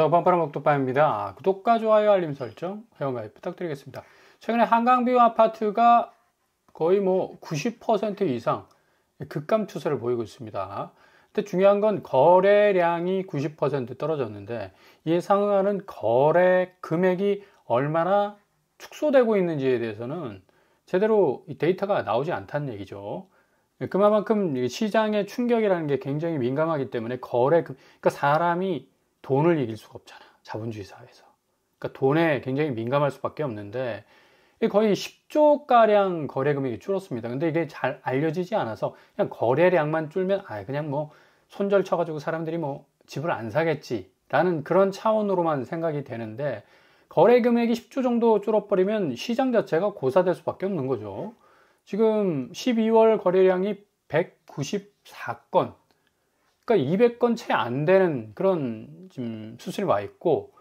빵빠라먹도빠입니다. 구독과 좋아요, 알림 설정, 회원가입 부탁드리겠습니다. 최근에 한강뷰 아파트가 거의 90% 이상 급감 추세를 보이고 있습니다. 근데 중요한 건 거래량이 90% 떨어졌는데 이에 상응하는 거래 금액이 얼마나 축소되고 있는지에 대해서는 제대로 데이터가 나오지 않다는 얘기죠. 그만큼 시장의 충격이라는 게 굉장히 민감하기 때문에 그러니까 사람이 돈을 이길 수가 없잖아. 자본주의 사회에서. 그러니까 돈에 굉장히 민감할 수밖에 없는데 거의 10조가량 거래 금액이 줄었습니다. 근데 이게 잘 알려지지 않아서 그냥 거래량만 줄면 그냥 손절 쳐가지고 사람들이 집을 안 사겠지라는 그런 차원으로만 생각이 되는데 거래 금액이 10조 정도 줄어버리면 시장 자체가 고사될 수밖에 없는 거죠. 지금 12월 거래량이 194건, 그러니까 200건 채 안 되는 그런 지금 수준이 와 있고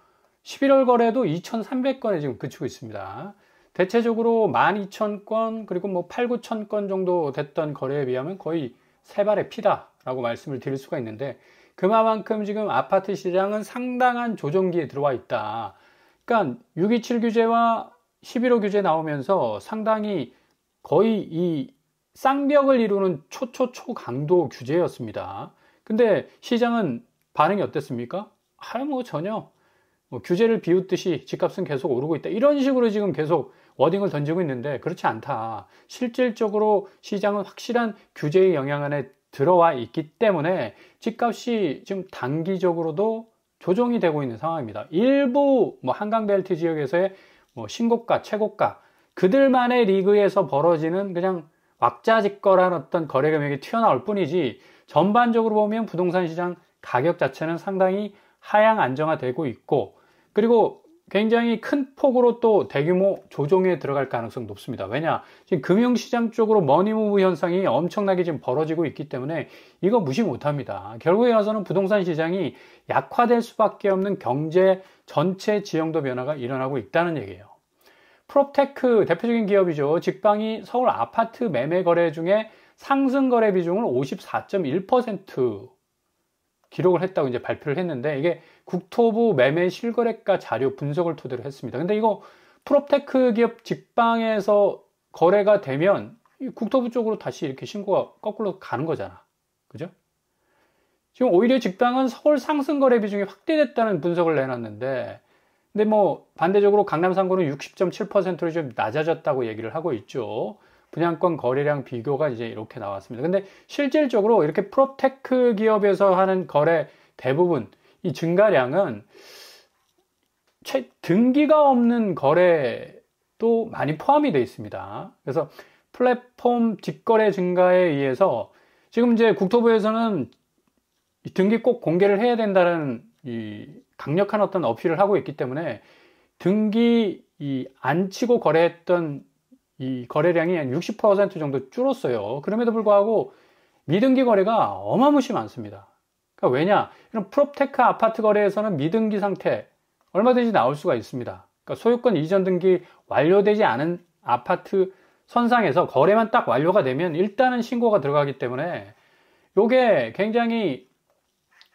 11월 거래도 2,300건에 지금 그치고 있습니다. 대체적으로 12,000건 그리고 8, 9천 건 정도 됐던 거래에 비하면 거의 세 발의 피다라고 말씀을 드릴 수가 있는데 그만큼 지금 아파트 시장은 상당한 조정기에 들어와 있다. 그러니까 627 규제와 11호 규제 나오면서 상당히 거의 이 쌍벽을 이루는 초강도 규제였습니다. 근데 시장은 반응이 어땠습니까? 전혀 규제를 비웃듯이 집값은 계속 오르고 있다. 이런 식으로 지금 계속 워딩을 던지고 있는데 그렇지 않다. 실질적으로 시장은 확실한 규제의 영향 안에 들어와 있기 때문에 집값이 지금 단기적으로도 조정이 되고 있는 상황입니다. 일부 한강벨트 지역에서의 신고가, 최고가 그들만의 리그에서 벌어지는 그냥 왁자지껄한 어떤 거래 금액이 튀어나올 뿐이지 전반적으로 보면 부동산 시장 가격 자체는 상당히 하향 안정화되고 있고 그리고 굉장히 큰 폭으로 또 대규모 조정에 들어갈 가능성이 높습니다. 왜냐? 지금 금융시장 쪽으로 머니무브 현상이 엄청나게 지금 벌어지고 있기 때문에 이거 무시 못합니다. 결국에 와서는 부동산 시장이 약화될 수밖에 없는 경제 전체 지형도 변화가 일어나고 있다는 얘기예요. 프롭테크 대표적인 기업이죠. 직방이 서울 아파트 매매 거래 중에 상승 거래 비중을 54.1% 기록을 했다고 이제 발표를 했는데 이게 국토부 매매 실거래가 자료 분석을 토대로 했습니다. 근데 이거 프롭테크 기업 직방에서 거래가 되면 국토부 쪽으로 다시 이렇게 신고가 거꾸로 가는 거잖아. 그죠? 지금 오히려 직방은 서울 상승 거래 비중이 확대됐다는 분석을 내놨는데 근데 반대적으로 강남 상구는 60.7%로 좀 낮아졌다고 얘기를 하고 있죠. 분양권 거래량 비교가 이제 이렇게 나왔습니다. 근데 실질적으로 이렇게 프롭테크 기업에서 하는 거래 대부분 이 증가량은 등기가 없는 거래도 많이 포함이 되어 있습니다. 그래서 플랫폼 직거래 증가에 의해서 지금 이제 국토부에서는 등기 꼭 공개를 해야 된다는 이 강력한 어떤 어필을 하고 있기 때문에 등기 안 치고 거래했던 이 거래량이 한 60% 정도 줄었어요. 그럼에도 불구하고 미등기 거래가 어마무시 많습니다. 그러니까 왜냐? 이런 프롭테크 아파트 거래에서는 미등기 상태 얼마든지 나올 수가 있습니다. 그러니까 소유권 이전 등기 완료되지 않은 아파트 선상에서 거래만 딱 완료가 되면 일단은 신고가 들어가기 때문에 이게 굉장히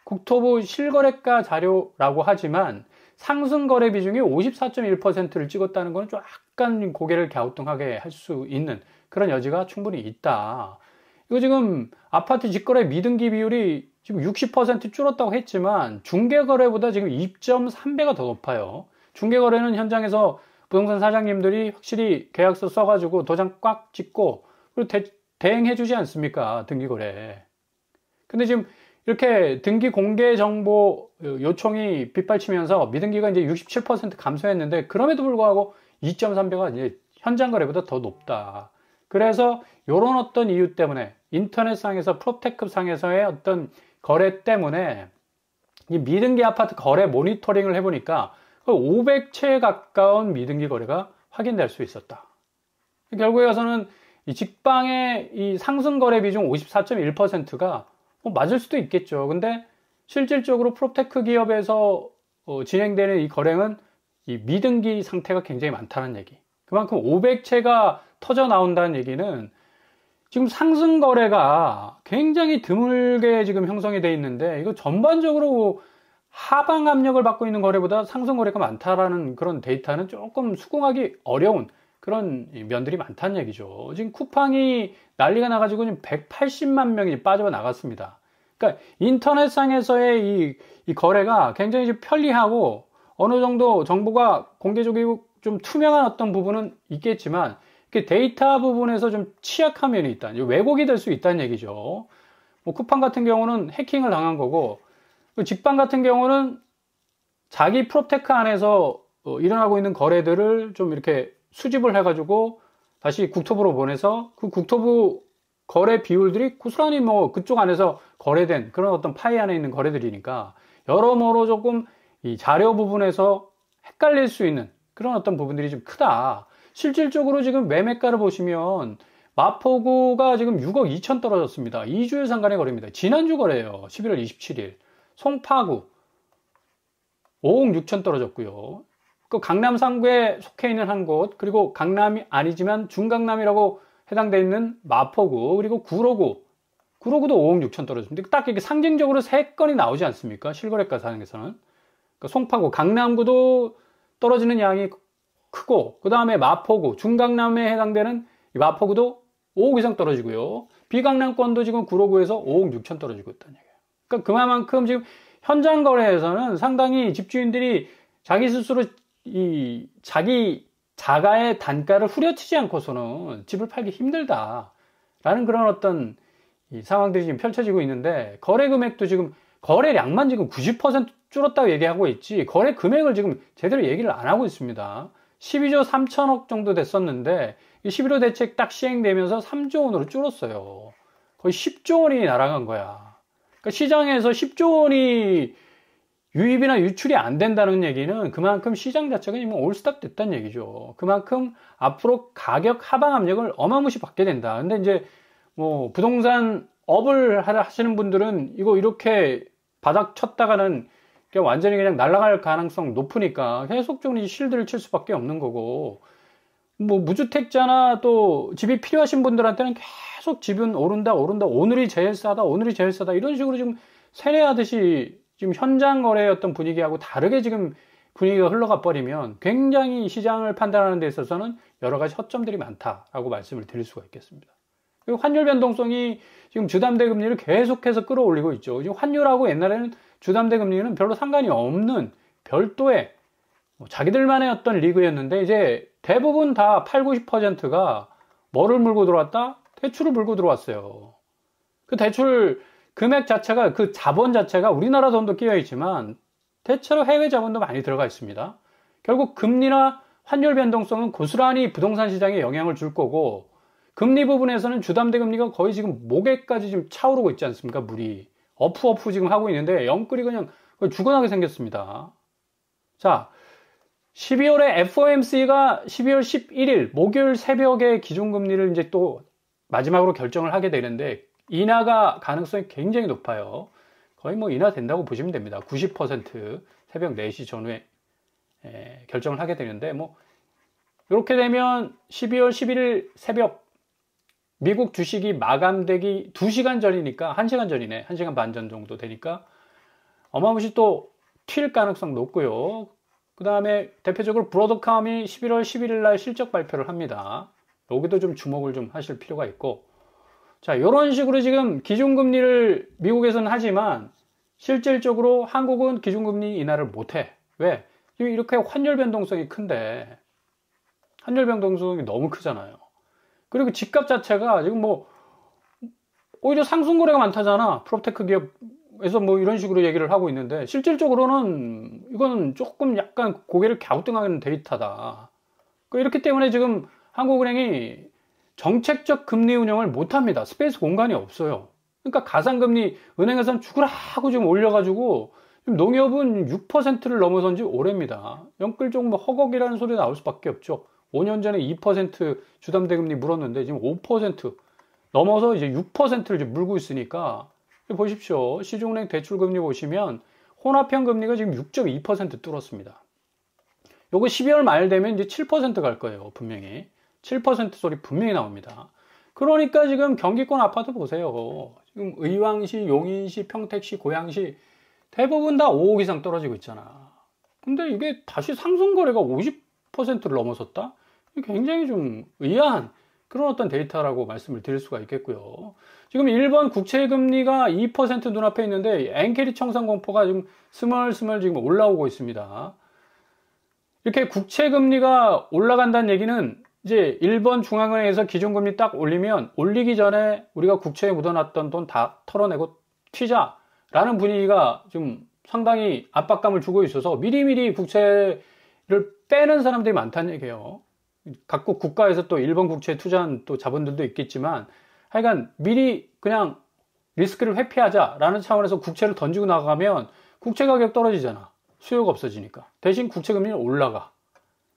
국토부 실거래가 자료라고 하지만 상승 거래 비중이 54.1%를 찍었다는 건 좀 약간 고개를 갸우뚱하게 할 수 있는 그런 여지가 충분히 있다. 이거 지금 아파트 직거래 미등기 비율이 지금 60% 줄었다고 했지만 중개거래보다 지금 2.3배가 더 높아요. 중개거래는 현장에서 부동산 사장님들이 확실히 계약서 써가지고 도장 꽉 찍고 그리고 대행해주지 않습니까? 등기거래. 근데 지금 이렇게 등기 공개 정보 요청이 빗발치면서 미등기가 이제 67% 감소했는데 그럼에도 불구하고 2.3배가 이제 현장 거래보다 더 높다. 그래서 이런 어떤 이유 때문에 인터넷상에서 프롭테크 상에서의 어떤 거래 때문에 이 미등기 아파트 거래 모니터링을 해보니까 500채에 가까운 미등기 거래가 확인될 수 있었다. 결국에 가서는 이 직방의 이 상승 거래 비중 54.1%가 맞을 수도 있겠죠. 근데 실질적으로 프롭테크 기업에서 진행되는 이 거래는 이 미등기 상태가 굉장히 많다는 얘기. 그만큼 500채가 터져 나온다는 얘기는 지금 상승 거래가 굉장히 드물게 지금 형성이 돼 있는데 이거 전반적으로 하방 압력을 받고 있는 거래보다 상승 거래가 많다라는 그런 데이터는 조금 수긍하기 어려운 그런 면들이 많다는 얘기죠. 지금 쿠팡이 난리가 나가지고 지금 180만 명이 빠져나갔습니다. 그러니까 인터넷상에서의 이 거래가 굉장히 좀 편리하고 어느 정도 정보가 공개적이고 좀 투명한 어떤 부분은 있겠지만 데이터 부분에서 좀 취약한 면이 있다. 왜곡이 될 수 있다는 얘기죠. 뭐 쿠팡 같은 경우는 해킹을 당한 거고, 직방 같은 경우는 자기 프롭테크 안에서 일어나고 있는 거래들을 좀 이렇게 수집을 해가지고 다시 국토부로 보내서 그 국토부 거래 비율들이 고스란히 뭐 그쪽 안에서 거래된 그런 어떤 파이 안에 있는 거래들이니까 여러모로 조금 이 자료 부분에서 헷갈릴 수 있는 그런 어떤 부분들이 좀 크다. 실질적으로 지금 매매가를 보시면 마포구가 지금 6억 2천 떨어졌습니다. 2주일 상간의 거래입니다. 지난주 거래예요. 11월 27일. 송파구 5억 6천 떨어졌고요. 그 강남 3구에 속해 있는 한 곳, 그리고 강남이 아니지만 중강남이라고 해당되어 있는 마포구, 그리고 구로구도 5억 6천 떨어졌습니다. 딱 이렇게 상징적으로 3건이 나오지 않습니까? 실거래가 상에서는. 그러니까 송파구, 강남구도 떨어지는 양이 크고, 그 다음에 마포구, 중강남에 해당되는 마포구도 5억 이상 떨어지고요. 비강남권도 지금 구로구에서 5억 6천 떨어지고 있다는 얘기예요. 그러니까 그만큼 지금 현장 거래에서는 상당히 집주인들이 자기 스스로 자기 자가의 단가를 후려치지 않고서는 집을 팔기 힘들다라는 그런 어떤 상황들이 지금 펼쳐지고 있는데, 거래 금액도 지금 거래량만 지금 90% 줄었다고 얘기하고 있지 거래 금액을 지금 제대로 얘기를 안 하고 있습니다. 12조 3천억 정도 됐었는데 11호 대책 딱 시행되면서 3조 원으로 줄었어요. 거의 10조 원이 날아간 거야. 그러니까 시장에서 10조 원이 유입이나 유출이 안 된다는 얘기는 그만큼 시장 자체가 지금 올스탑 됐다는 얘기죠. 그만큼 앞으로 가격 하방 압력을 어마무시 받게 된다. 근데 이제 뭐 부동산 업을 하시는 분들은 이거 이렇게 바닥 쳤다가는 그냥 완전히 그냥 날아갈 가능성 높으니까 계속적으로 실드를 칠 수밖에 없는 거고, 뭐 무주택자나 또 집이 필요하신 분들한테는 계속 집은 오른다 오늘이 제일 싸다 이런 식으로 지금 세뇌하듯이 지금 현장 거래의 어떤 분위기하고 다르게 지금 분위기가 흘러가 버리면 굉장히 시장을 판단하는 데 있어서는 여러 가지 허점들이 많다라고 말씀을 드릴 수가 있겠습니다. 그리고 환율 변동성이 지금 주담대 금리를 계속해서 끌어올리고 있죠. 지금 환율하고 옛날에는 주담대 금리는 별로 상관이 없는 별도의 자기들만의 어떤 리그였는데, 이제 대부분 다 8, 90%가 뭐를 물고 들어왔다? 대출을 물고 들어왔어요. 그 대출 금액 자체가, 그 자본 자체가 우리나라 돈도 끼어 있지만 대체로 해외 자본도 많이 들어가 있습니다. 결국 금리나 환율 변동성은 고스란히 부동산 시장에 영향을 줄 거고, 금리 부분에서는 주담대 금리가 거의 지금 목에까지 지금 차오르고 있지 않습니까? 물이 어프 지금 하고 있는데 영끌이 그냥 죽어나게 생겼습니다. 자, 12월에 FOMC가 12월 11일 목요일 새벽에 기준금리를 이제 또 마지막으로 결정을 하게 되는데, 인하가 가능성이 굉장히 높아요. 거의 뭐 인하된다고 보시면 됩니다. 90% 새벽 4시 전후에 결정을 하게 되는데, 뭐 이렇게 되면 12월 11일 새벽 미국 주식이 마감되기 2시간 전이니까, 1시간 전이네. 1시간 반 전 정도 되니까 어마무시 또 튈 가능성 높고요. 그 다음에 대표적으로 브로드컴이 11월 11일 날 실적 발표를 합니다. 여기도 좀 주목을 좀 하실 필요가 있고, 자, 이런 식으로 지금 기준금리를 미국에서는 하지만 실질적으로 한국은 기준금리 인하를 못해. 왜? 이렇게 환율 변동성이 큰데, 환율 변동성이 너무 크잖아요. 그리고 집값 자체가 지금 뭐 오히려 상승 거래가 많다잖아. 프롭테크 기업에서 뭐 이런 식으로 얘기를 하고 있는데, 실질적으로는 이거는 조금 약간 고개를 갸우뚱하는 데이터다. 이렇기 때문에 지금 한국은행이 정책적 금리 운영을 못합니다. 스페이스 공간이 없어요. 그러니까 가상금리 은행에서는 죽으라고 지금 올려가지고 지금 농협은 6%를 넘어선 지 오래입니다. 영끌적 뭐 허걱이라는 소리 나올 수밖에 없죠. 5년 전에 2% 주담대금리 물었는데 지금 5% 넘어서 이제 6%를 이제 물고 있으니까, 보십시오. 시중은행 대출금리 보시면 혼합형 금리가 지금 6.2% 뚫었습니다. 요거 12월 말 되면 이제 7% 갈 거예요. 분명히. 7% 소리 분명히 나옵니다. 그러니까 지금 경기권 아파트 보세요. 지금 의왕시, 용인시, 평택시, 고양시 대부분 다 5억 이상 떨어지고 있잖아. 근데 이게 다시 상승 거래가 50%를 넘어섰다? 이게 굉장히 좀 의아한 그런 어떤 데이터라고 말씀을 드릴 수가 있겠고요. 지금 일본 국채 금리가 2% 눈앞에 있는데 엔캐리 청산 공포가 지금 스멀스멀 지금 올라오고 있습니다. 이렇게 국채 금리가 올라간다는 얘기는 이제 일본 중앙은행에서 기준금리 딱 올리면 올리기 전에 우리가 국채에 묻어놨던 돈 다 털어내고 튀자라는 분위기가 좀 상당히 압박감을 주고 있어서 미리미리 국채를 빼는 사람들이 많다는 얘기예요. 각국 국가에서 또 일본 국채에 투자한 또 자본들도 있겠지만 하여간 미리 그냥 리스크를 회피하자라는 차원에서 국채를 던지고 나가면 국채 가격 떨어지잖아. 수요가 없어지니까. 대신 국채 금리는 올라가.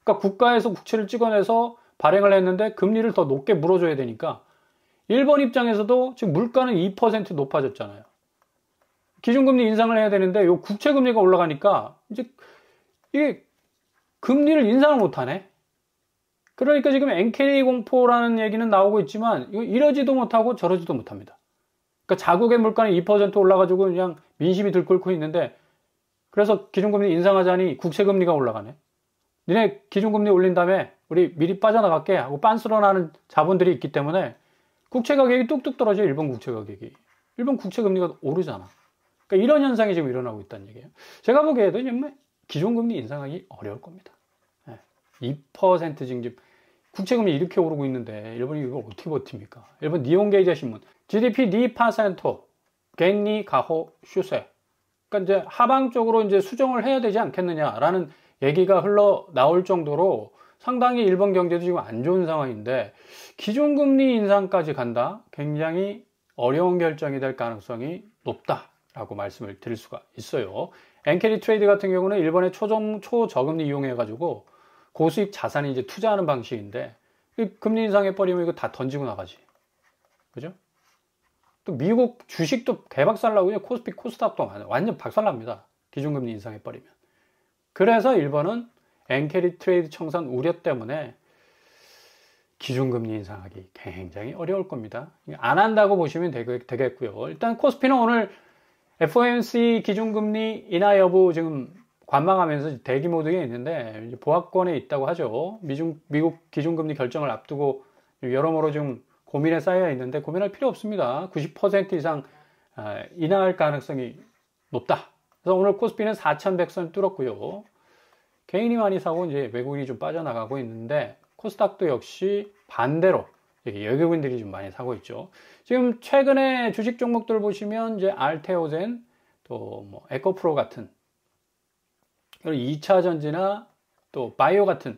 그러니까 국가에서 국채를 찍어내서 발행을 했는데 금리를 더 높게 물어줘야 되니까 일본 입장에서도 지금 물가는 2% 높아졌잖아요. 기준금리 인상을 해야 되는데 요 국채 금리가 올라가니까 이제 이게 금리를 인상을 못하네. 그러니까 지금 엔캐리 공포라는 얘기는 나오고 있지만 이거 이러지도 못하고 저러지도 못합니다. 그러니까 자국의 물가는 2% 올라가지고 그냥 민심이 들끓고 있는데 그래서 기준금리 인상하자니 국채금리가 올라가네. 니네 기준금리 올린 다음에 우리 미리 빠져나갈게 하고 빤스런하는 자본들이 있기 때문에 국채 가격이 뚝뚝 떨어져. 일본 국채 가격이. 일본 국채 금리가 오르잖아. 그러니까 이런 현상이 지금 일어나고 있다는 얘기예요. 제가 보기에도 정말 기준금리 인상하기 어려울 겁니다. 2% 지금 국채금리 이렇게 오르고 있는데 일본이 이걸 어떻게 버팁니까? 일본 니혼게이자 신문 GDP 2% 겐니 가호 슈세. 그러니까 이제 하방 쪽으로 이제 수정을 해야 되지 않겠느냐라는 얘기가 흘러 나올 정도로 상당히 일본 경제도 지금 안 좋은 상황인데 기준금리 인상까지 간다? 굉장히 어려운 결정이 될 가능성이 높다라고 말씀을 드릴 수가 있어요. 엔캐리 트레이드 같은 경우는 일본의 초저금리 이용해가지고 고수익 자산이 이제 투자하는 방식인데 금리 인상해버리면 이거 다 던지고 나가지. 그죠? 또 미국 주식도 개박살나고 코스피 코스닥도 완전 박살납니다. 기준금리 인상해버리면. 그래서 일본은 엔캐리 트레이드 청산 우려 때문에 기준금리 인상하기 굉장히 어려울 겁니다. 안 한다고 보시면 되겠고요. 일단 코스피는 오늘 FOMC 기준금리 인하 여부 지금 관망하면서 대기 모드에 있는데 보합권에 있다고 하죠. 미국 기준금리 결정을 앞두고 여러모로 좀 고민에 쌓여 있는데 고민할 필요 없습니다. 90% 이상 인하할 가능성이 높다. 그래서 오늘 코스피는 4,100선 뚫었고요. 개인이 많이 사고 이제 외국인이 좀 빠져나가고 있는데 코스닥도 역시 반대로 외국인들이 좀 많이 사고 있죠. 지금 최근에 주식 종목들 보시면 이제 알테오젠 또 뭐 에코프로 같은 2차 전지나 또 바이오 같은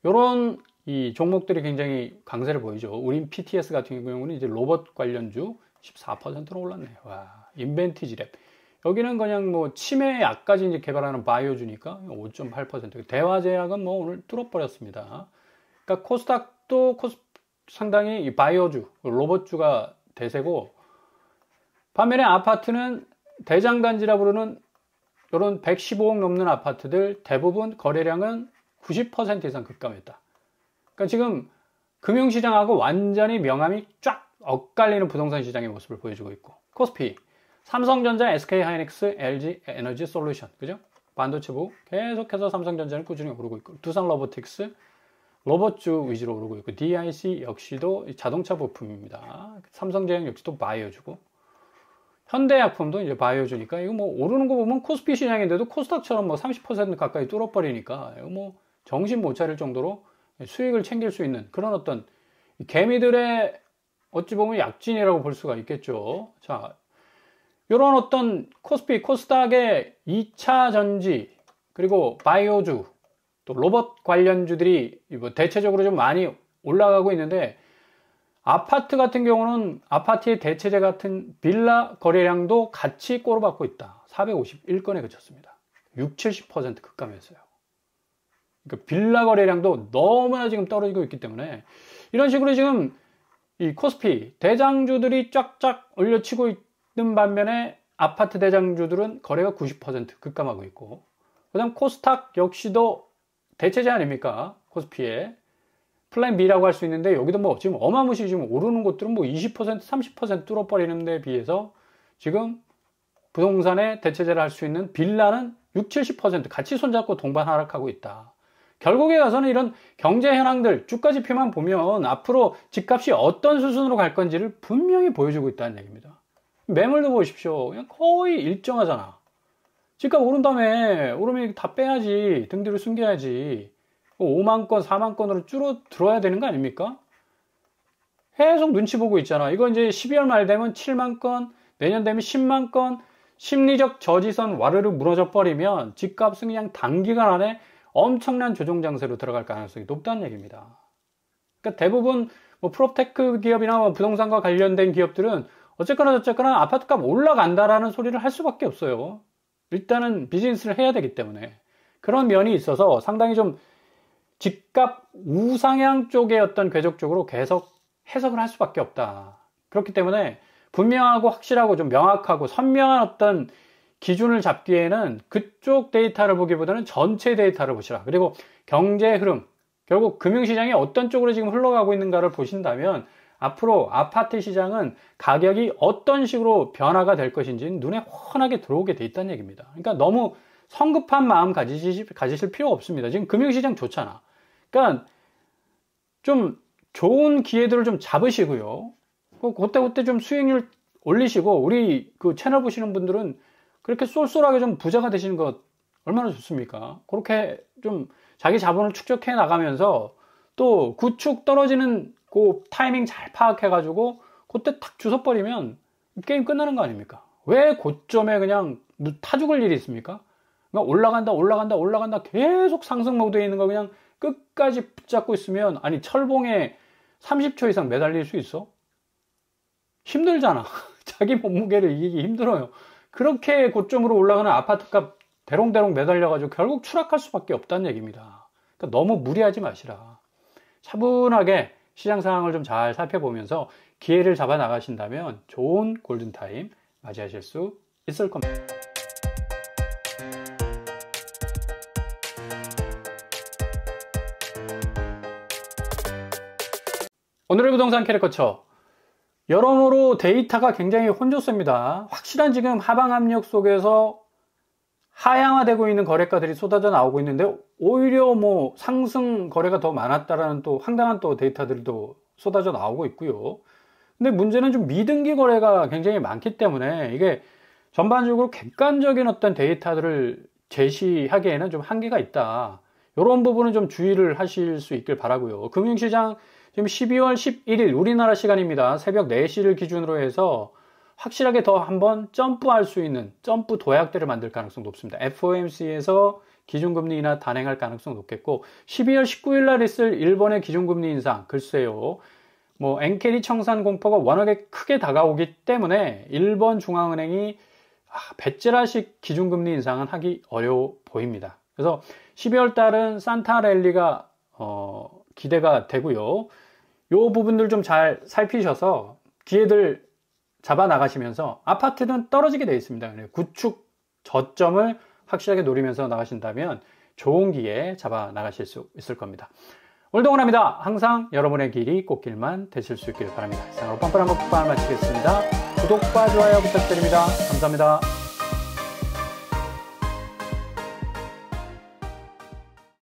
이런 이 종목들이 굉장히 강세를 보이죠. 우린 PTS 같은 경우는 이제 로봇 관련주 14%로 올랐네요. 와, 인벤티지랩. 여기는 그냥 뭐 치매 약까지 이제 개발하는 바이오주니까 5.8%. 대화제약은 뭐 오늘 뚫어버렸습니다. 그러니까 코스닥도 상당히 이 바이오주, 로봇주가 대세고 반면에 아파트는 대장단지라 부르는 이런 115억 넘는 아파트들 대부분 거래량은 90% 이상 급감했다. 그러니까 지금 금융시장하고 완전히 명암이 쫙 엇갈리는 부동산 시장의 모습을 보여주고 있고 코스피, 삼성전자, SK하이닉스, LG 에너지 솔루션, 그죠? 반도체부 계속해서 삼성전자는 꾸준히 오르고 있고 두산 로보틱스 로봇주 위주로 오르고 있고 DIC 역시도 자동차 부품입니다. 삼성제약 역시도 바이오주고 현대약품도 이제 바이오주니까 이거 뭐 오르는 거 보면 코스피 시장인데도 코스닥처럼 뭐 30% 가까이 뚫어버리니까 이거 뭐 정신 못 차릴 정도로 수익을 챙길 수 있는 그런 어떤 개미들의 어찌 보면 약진이라고 볼 수가 있겠죠. 자, 이런 어떤 코스피, 코스닥의 2차 전지 그리고 바이오주 또 로봇 관련주들이 뭐 대체적으로 좀 많이 올라가고 있는데 아파트 같은 경우는 아파트의 대체재 같은 빌라 거래량도 같이 꼬로박고 있다. 451건에 그쳤습니다. 60-70% 급감했어요. 그러니까 빌라 거래량도 너무나 지금 떨어지고 있기 때문에 이런 식으로 지금 이 코스피 대장주들이 쫙쫙 올려치고 있는 반면에 아파트 대장주들은 거래가 90% 급감하고 있고 그다음 코스닥 역시도 대체재 아닙니까? 코스피에 플랜 B라고 할 수 있는데 여기도 뭐 지금 어마무시 지금 오르는 곳들은 뭐 20% 30% 뚫어버리는 데 비해서 지금 부동산에 대체제를 할 수 있는 빌라는 60, 70% 같이 손잡고 동반 하락하고 있다. 결국에 가서는 이런 경제 현황들, 주가 지표만 보면 앞으로 집값이 어떤 수순으로 갈 건지를 분명히 보여주고 있다는 얘기입니다. 매물도 보십시오. 그냥 거의 일정하잖아. 집값 오른 다음에 오르면 다 빼야지. 등 뒤로 숨겨야지. 5만 건, 4만 건으로 줄어들어야 되는 거 아닙니까? 계속 눈치 보고 있잖아. 이거 이제 12월 말 되면 7만 건, 내년 되면 10만 건, 심리적 저지선 와르르 무너져 버리면 집값은 그냥 단기간 안에 엄청난 조정 장세로 들어갈 가능성이 높다는 얘기입니다. 그러니까 대부분 뭐 프롭테크 기업이나 뭐 부동산과 관련된 기업들은 어쨌거나 저쨌거나 아파트값 올라간다라는 소리를 할 수밖에 없어요. 일단은 비즈니스를 해야 되기 때문에. 그런 면이 있어서 상당히 좀 집값 우상향 쪽의 어떤 궤적 쪽으로 계속 해석을 할 수밖에 없다. 그렇기 때문에 분명하고 확실하고 좀 명확하고 선명한 어떤 기준을 잡기에는 그쪽 데이터를 보기보다는 전체 데이터를 보시라. 그리고 경제 흐름, 결국 금융시장이 어떤 쪽으로 지금 흘러가고 있는가를 보신다면 앞으로 아파트 시장은 가격이 어떤 식으로 변화가 될 것인지 눈에 훤하게 들어오게 돼 있다는 얘기입니다. 그러니까 너무 성급한 마음 가지실 필요 없습니다. 지금 금융시장 좋잖아. 그러니까 좀 좋은 기회들을 좀 잡으시고요. 그때 좀 수익률 올리시고, 우리 그 채널 보시는 분들은 그렇게 쏠쏠하게 좀 부자가 되시는 것 얼마나 좋습니까? 그렇게 좀 자기 자본을 축적해 나가면서 또 구축 떨어지는 그 타이밍 잘 파악해가지고 그때 탁 주워버리면 게임 끝나는 거 아닙니까? 왜 고점에 그냥 타 죽을 일이 있습니까? 그냥 올라간다 계속 상승 모드에 있는 거 그냥 끝까지 붙잡고 있으면, 아니 철봉에 30초 이상 매달릴 수 있어? 힘들잖아. 자기 몸무게를 이기기 힘들어요. 그렇게 고점으로 올라가는 아파트값 대롱대롱 매달려가지고 결국 추락할 수밖에 없다는 얘기입니다. 그러니까 너무 무리하지 마시라. 차분하게 시장 상황을 좀 잘 살펴보면서 기회를 잡아 나가신다면 좋은 골든타임 맞이하실 수 있을 겁니다. 오늘의 부동산 캐릭터처, 여러모로 데이터가 굉장히 혼조세입니다. 확실한 지금 하방 압력 속에서 하향화되고 있는 거래가들이 쏟아져 나오고 있는데, 오히려 뭐 상승 거래가 더 많았다라는 또 황당한 또 데이터들도 쏟아져 나오고 있고요. 근데 문제는 좀 미등기 거래가 굉장히 많기 때문에 이게 전반적으로 객관적인 어떤 데이터들을 제시하기에는 좀 한계가 있다. 이런 부분은 좀 주의를 하실 수 있길 바라고요. 금융시장 지금 12월 11일 우리나라 시간입니다. 새벽 4시를 기준으로 해서 확실하게 더 한번 점프할 수 있는 점프 도약대를 만들 가능성 높습니다. FOMC에서 기준금리 인하 단행할 가능성 높겠고, 12월 19일 날 있을 일본의 기준금리 인상, 글쎄요. 뭐 엔케리 청산 공포가 워낙에 크게 다가오기 때문에 일본 중앙은행이 배째라식 기준금리 인상은 하기 어려워 보입니다. 그래서 12월 달은 산타 랠리가 기대가 되고요. 요 부분들 좀 잘 살피셔서 기회들 잡아 나가시면서, 아파트는 떨어지게 되어 있습니다. 구축 저점을 확실하게 노리면서 나가신다면 좋은 기회 잡아 나가실 수 있을 겁니다. 오늘도 응원합니다. 항상 여러분의 길이 꽃길만 되실 수 있길 바랍니다. 이상으로 뻔뻔한 거 푹빵을 마치겠습니다. 구독과 좋아요 부탁드립니다. 감사합니다.